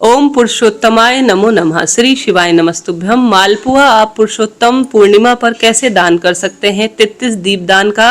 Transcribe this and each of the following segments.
ओम पुरुषोत्तमाय नमो नमः। श्री शिवाय नमस्तुभ्यम। मालपुआ आप पुरुषोत्तम पूर्णिमा पर कैसे दान कर सकते हैं? 33 दीपदान का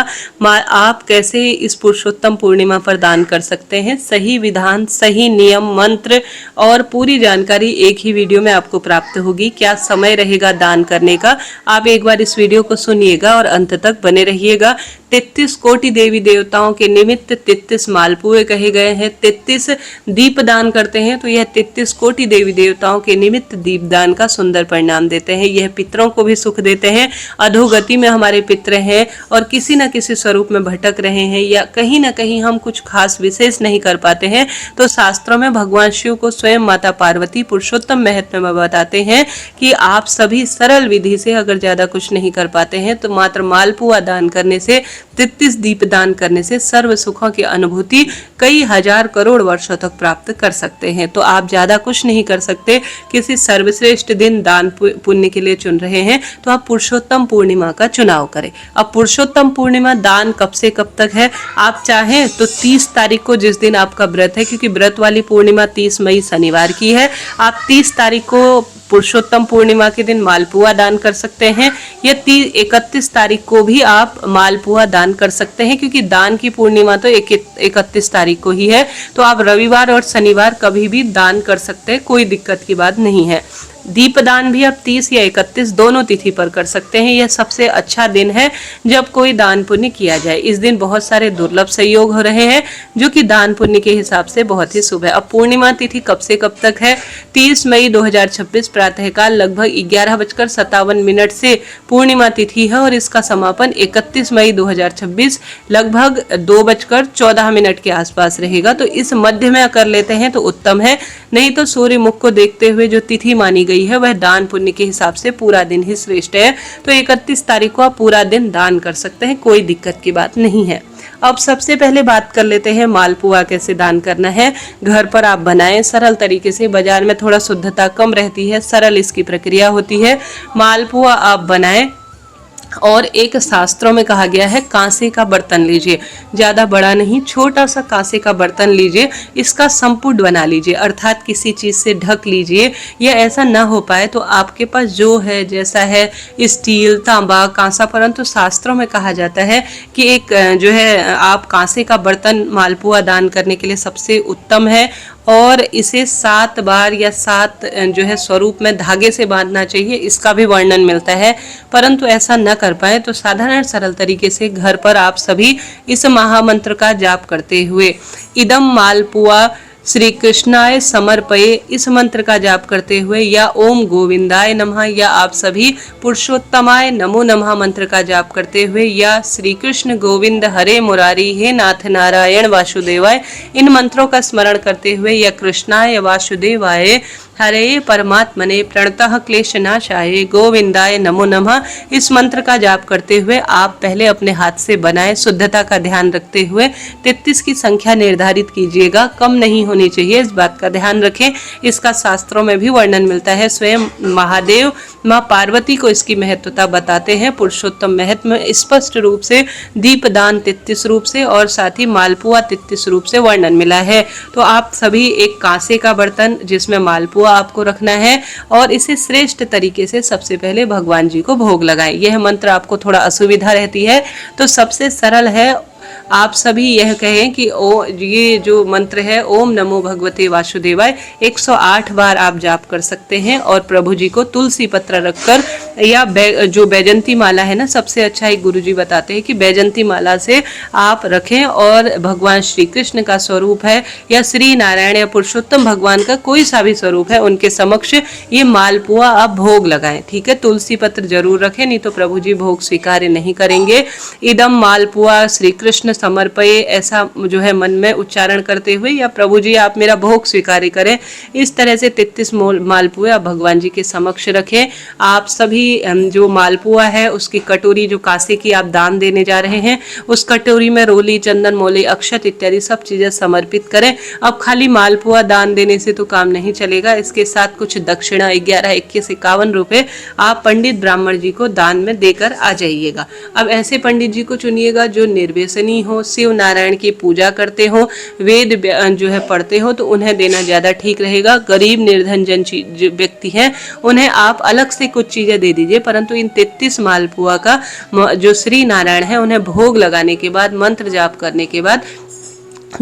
आप कैसे इस पुरुषोत्तम पूर्णिमा पर दान कर सकते हैं? सही विधान, सही नियम, मंत्र और पूरी जानकारी एक ही वीडियो में आपको प्राप्त होगी। क्या समय रहेगा दान करने का? आप एक बार इस वीडियो को सुनिएगा और अंत तक बने रहिएगा। 33 कोटि देवी देवताओं के निमित्त 33 मालपुए कहे गए हैं। 33 दीप दान करते हैं तो यह 33 कोटि देवी देवताओं के निमित्त दीपदान का सुंदर परिणाम देते हैं। यह पितरों को भी सुख देते हैं। अधोगति में हमारे पितर हैं और किसी न किसी स्वरूप में भटक रहे हैं या कहीं ना कहीं हम कुछ खास विशेष नहीं कर पाते हैं, तो शास्त्रों में भगवान शिव को स्वयं माता पार्वती पुरुषोत्तम महत्व में बताते हैं कि आप सभी सरल विधि से अगर ज्यादा कुछ नहीं कर पाते हैं तो मात्र मालपुआ दान करने से, 33 दीप दान करने से सर्व सुखों की अनुभूति कई हजार करोड़ वर्षों तक प्राप्त कर सकते हैं। तो आप ज्यादा कुछ नहीं कर सकते, किसी सर्वश्रेष्ठ दिन दान पुण्य के लिए चुन रहे हैं तो आप पुरुषोत्तम पूर्णिमा का चुनाव करें। अब पुरुषोत्तम पूर्णिमा दान कब से कब तक है? आप चाहें तो 30 तारीख को, जिस दिन आपका व्रत है, क्योंकि व्रत वाली पूर्णिमा 30 मई शनिवार की है, आप 30 तारीख को पुरुषोत्तम पूर्णिमा के दिन मालपुआ दान कर सकते हैं। या 31 तारीख को भी आप मालपुआ दान कर सकते हैं, क्योंकि दान की पूर्णिमा तो 31 तारीख को ही है। तो आप रविवार और शनिवार कभी भी दान कर सकते हैं, कोई दिक्कत की बात नहीं है। दीपदान भी आप 30 या 31 दोनों तिथि पर कर सकते हैं। यह सबसे अच्छा दिन है जब कोई दान पुण्य किया जाए। इस दिन बहुत सारे दुर्लभ संयोग हो रहे हैं जो कि दान पुण्य के हिसाब से बहुत ही शुभ है। अब पूर्णिमा तिथि कब से कब तक है? 30 मई 2026 प्रातःकाल लगभग 11:57 से पूर्णिमा तिथि है और इसका समापन 31 मई 2026 लगभग 2:14 के आसपास रहेगा। तो इस मध्य में कर लेते हैं तो उत्तम है, नहीं तो सूर्य मुख को देखते हुए जो तिथि मानी गई है वह दान पुण्य के हिसाब से पूरा दिन ही श्रेष्ठ है। तो 31 तारीख को आप पूरा दिन दान कर सकते हैं, कोई दिक्कत की बात नहीं है। अब सबसे पहले बात कर लेते हैं मालपुआ कैसे दान करना है। घर पर आप बनाएं सरल तरीके से। बाजार में थोड़ा शुद्धता कम रहती है, सरल इसकी प्रक्रिया होती है। मालपुआ आप बनाएं और एक शास्त्रों में कहा गया है कांसे का बर्तन लीजिए, ज्यादा बड़ा नहीं, छोटा सा कांसे का बर्तन लीजिए, इसका संपुट बना लीजिए, अर्थात किसी चीज से ढक लीजिए। या ऐसा ना हो पाए तो आपके पास जो है, जैसा है स्टील, तांबा, कांसा, परंतु शास्त्रों में कहा जाता है कि एक जो है आप कांसे का बर्तन मालपुआ दान करने के लिए सबसे उत्तम है और इसे 7 बार या 7 जो है स्वरूप में धागे से बांधना चाहिए, इसका भी वर्णन मिलता है। परंतु ऐसा न कर पाए तो साधारण सरल तरीके से घर पर आप सभी इस महामंत्र का जाप करते हुए इदम मालपुआ श्री कृष्णाय समर्पये, इस मंत्र का जाप करते हुए, या ओम गोविंदाय नमः, या आप सभी पुरुषोत्तमाय नमो नमः मंत्र का जाप करते हुए, या श्री कृष्ण गोविंद हरे मुरारी, हे नाथ नारायण वासुदेवाय, इन मंत्रों का स्मरण करते हुए, या कृष्णाय वासुदेवाय हरे परमात्मने प्रणतः क्लेशनाशाय गोविंदाय नमो नमः, इस मंत्र का जाप करते हुए आप पहले अपने हाथ से बनाए, शुद्धता का ध्यान रखते हुए 33 की संख्या निर्धारित कीजिएगा, कम नहीं होनी चाहिए, इस बात का ध्यान रखें। इसका शास्त्रों में भी वर्णन मिलता है। स्वयं महादेव माँ पार्वती को इसकी महत्वता बताते हैं। पुरुषोत्तम महत्व में स्पष्ट रूप से दीपदान 33 रूप से और साथ ही मालपुआ 33 रूप से वर्णन मिला है। तो आप सभी एक कांसे का बर्तन जिसमें मालपुआ आपको रखना है और इसे श्रेष्ठ तरीके से सबसे पहले भगवान जी को भोग लगाएं। यह मंत्र आपको थोड़ा असुविधा रहती है तो सबसे सरल है, आप सभी यह कहें कि ये जो मंत्र है ओम नमो भगवते वासुदेवाय 108 बार आप जाप कर सकते हैं और प्रभु जी को तुलसी पत्र रखकर, या जो बैजंती माला है ना, सबसे अच्छा एक गुरुजी बताते हैं कि बैजंती माला से आप रखें और भगवान श्री कृष्ण का स्वरूप है या श्री नारायण या पुरुषोत्तम भगवान का कोई सा भी स्वरूप है उनके समक्ष ये मालपुआ आप भोग लगाएं। ठीक है, तुलसी पत्र जरूर रखें, नहीं तो प्रभु जी भोग स्वीकार नहीं करेंगे। इदम मालपुआ श्री कृष्ण समर्पये, ऐसा जो है मन में उच्चारण करते हुए, या प्रभु जी आप मेरा भोग स्वीकार करें, इस तरह से 33 मालपुए आप भगवान जी के समक्ष रखें। आप सभी जो मालपुआ है उसकी कटोरी जो कांसे की आप दान देने जा रहे हैं, उस कटोरी में रोली, चंदन, मोले, अक्षत इत्यादि सब चीजें समर्पित करें। अब खाली मालपुआ दान देने से तो काम नहीं चलेगा, इसके साथ कुछ दक्षिणा 11, 21, 51 रुपए आप पंडित ब्राह्मण जी को दान में देकर आ जाइएगा। अब ऐसे पंडित जी को चुनिएगा जो निर्व्यसनी हो, शिव नारायण की पूजा करते हो, वेद जो है पढ़ते हो, तो उन्हें देना ज्यादा ठीक रहेगा। गरीब निर्धन जन जो व्यक्ति हैं उन्हें आप अलग से कुछ चीजें दे दीजिए, परंतु इन 33 मालपुआ का जो श्री नारायण है उन्हें भोग लगाने के बाद, मंत्र जाप करने के बाद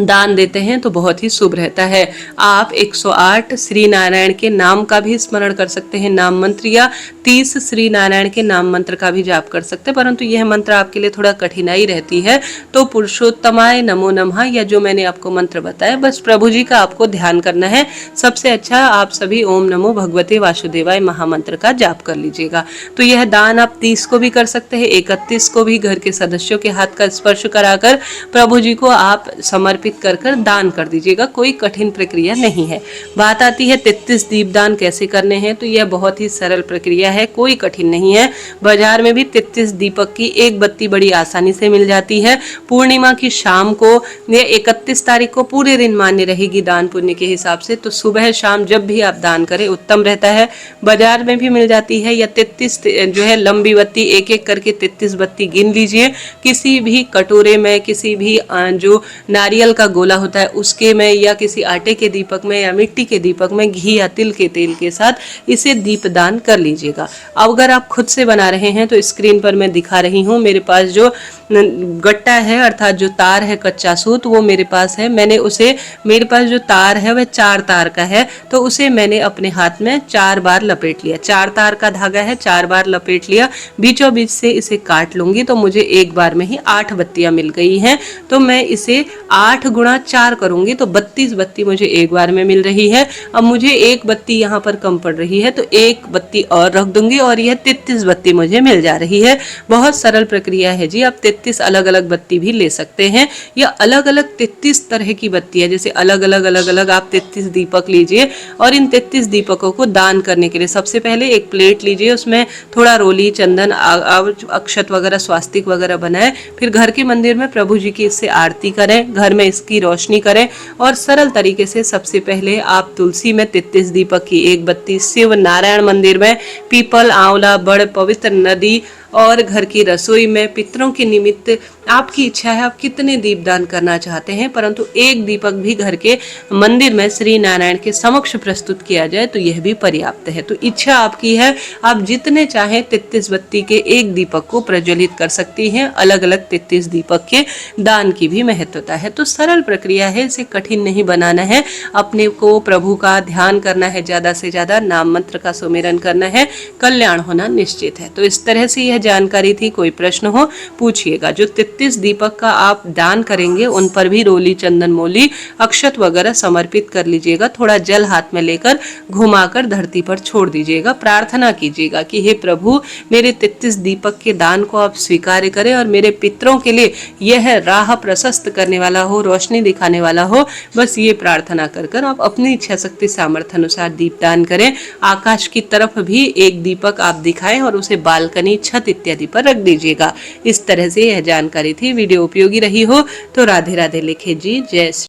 दान देते हैं तो बहुत ही शुभ रहता है। आप 108 श्री नारायण के नाम का भी स्मरण कर सकते हैं, नाम मंत्र, या 30 श्री नारायण के नाम मंत्र का भी जाप कर सकते हैं, परंतु यह मंत्र आपके लिए थोड़ा कठिनाई रहती है। तो पुरुषोत्तमाय नमो नमः या जो मैंने आपको मंत्र बताया, बस प्रभु जी का आपको ध्यान करना है। सबसे अच्छा आप सभी ओम नमो भगवते वासुदेवाय महामंत्र का जाप कर लीजिएगा। तो यह दान आप 30 को भी कर सकते हैं, 31 को भी घर के सदस्यों के हाथ का स्पर्श कराकर प्रभु जी को आप समर्पित कर दान कर दीजिएगा। कोई कठिन प्रक्रिया नहीं है। बात आती है 33 दीपदान कैसे करने हैं, तो यह बहुत ही सरल प्रक्रिया है, कोई कठिन नहीं है। बाजार में भी 33 दीपक की एक बत्ती बड़ी आसानी से मिल जाती है। पूर्णिमा की शाम को, ये 31 तारीख को पूरे दिन मान्य रहेगी दान पुण्य के हिसाब से, तो सुबह शाम जब भी आप दान करें उत्तम रहता है। बाजार में भी मिल जाती है, या 33 जो है लंबी बत्ती, एक एक करके 33 बत्ती गिन लीजिए। किसी भी कटोरे में, किसी भी जो नारियल का गोला होता है उसके में, या किसी आटे के दीपक में, या मिट्टी के दीपक में घी या तिल के तेल के साथ इसे दीपदान कर लीजिएगा। अगर आप खुद से बना रहे हैं तो स्क्रीन पर मैं दिखा रही हूँ, मेरे पास जो गट्टा है अर्थात जो तार है कच्चा सूत, वो मेरे पास है। मैंने उसे, मेरे पास जो तार है वह 4 तार का है, तो उसे मैंने अपने हाथ में 4 बार लपेट लिया। 4 तार का धागा है, 4 बार लपेट लिया, बीचों बीच से इसे काट लूंगी तो मुझे एक बार में ही 8 बत्तियां मिल गई हैं। तो मैं इसे 8 गुणा 4 करूंगी तो 32 बत्ती मुझे एक बार में मिल रही है। अब मुझे एक बत्ती यहाँ पर कम पड़ रही है तो एक बत्ती और रख दूंगी और यह 33 बत्ती मुझे मिल जा रही है। बहुत सरल प्रक्रिया है जी। आप 33 अलग अलग बत्ती भी ले सकते हैं, या अलग अलग 33 तरह की बत्ती है, जैसे अलग अलग आप 33 दीपक लीजिए और इन 33 दीपकों को दान करने के लिए सबसे पहले एक प्लेट लीजिए, उसमें थोड़ा रोली, चंदन, अक्षत वगैरह, स्वास्तिक वगैरह बनाए। फिर घर के मंदिर में प्रभु जी की इससे आरती करें, घर में इसकी रोशनी करें और सरल तरीके से सबसे पहले आप तुलसी में 33 दीपक की एक बत्ती, शिव नारायण मंदिर में पीपल, आंवला, बड़, पवित्र नदी और घर की रसोई में पितरों के निमित्त आपकी इच्छा है आप कितने दीपदान करना चाहते हैं, परंतु एक दीपक भी घर के मंदिर में श्री नारायण के समक्ष प्रस्तुत किया जाए तो यह भी पर्याप्त है। तो इच्छा आपकी है, आप जितने चाहें 33 बत्ती के एक दीपक को प्रज्वलित कर सकती हैं। अलग अलग 33 दीपक के दान की भी महत्वता है। तो सरल प्रक्रिया है, इसे कठिन नहीं बनाना है। अपने को प्रभु का ध्यान करना है, ज्यादा से ज्यादा नाम मंत्र का सुमिरन करना है, कल्याण होना निश्चित है। तो इस तरह से यह जानकारी थी। कोई प्रश्न हो पूछिएगा। जो 33 दीपक का आप दान करेंगे उन पर भी रोली, चंदन, मोली, अक्षत वगैरह समर्पित कर लीजिएगा। थोड़ा जल हाथ में लेकर घुमाकर धरती पर छोड़ दीजिएगा। प्रार्थना कीजिएगा कि हे प्रभु, मेरे 33 दीपक के दान को आप स्वीकार करें और मेरे पितरों के लिए यह राह प्रशस्त करने वाला हो, रोशनी दिखाने वाला हो। बस ये प्रार्थना कर कर आप अपनी इच्छा शक्ति सामर्थ्य अनुसार दीपदान करें। आकाश की तरफ भी एक दीपक आप दिखाएं और उसे बालकनी, छत इत्यादि पर रख दीजिएगा। इस तरह से यह जानकारी थी। वीडियो उपयोगी रही हो तो राधे राधे लिखे जी। जय श्री